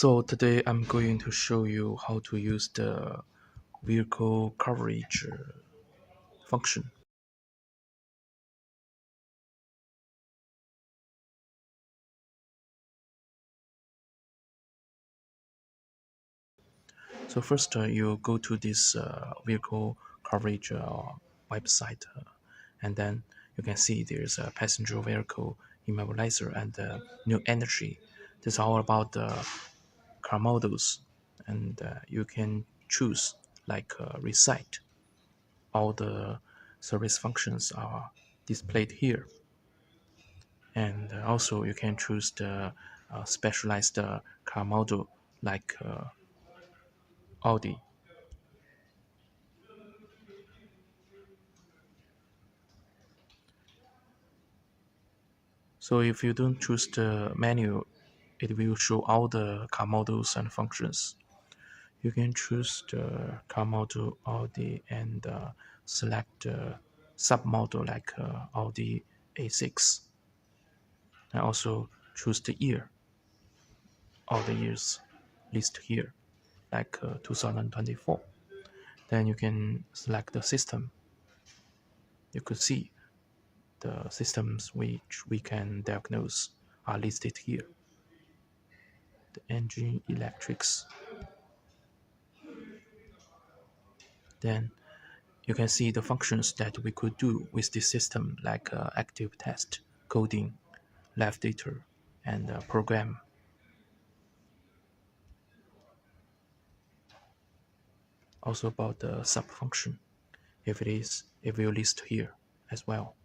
So today I'm going to show you how to use the vehicle coverage function. So first you go to this vehicle coverage website and then you can see there's a passenger vehicle immobilizer and new energy. This is all about the car models and you can choose like recite. All the service functions are displayed here. And also you can choose the specialized car model like Audi. So if you don't choose the menu, it will show all the car models and functions. You can choose the car model Audi and select the submodel like Audi A6, and also choose the year. All the years listed here like 2024. Then you can select the system. You could see the systems which we can diagnose are listed here. The engine electrics. Then you can see the functions that we could do with this system like active test, coding, live data, and program. Also about the sub function, if it will list here as well.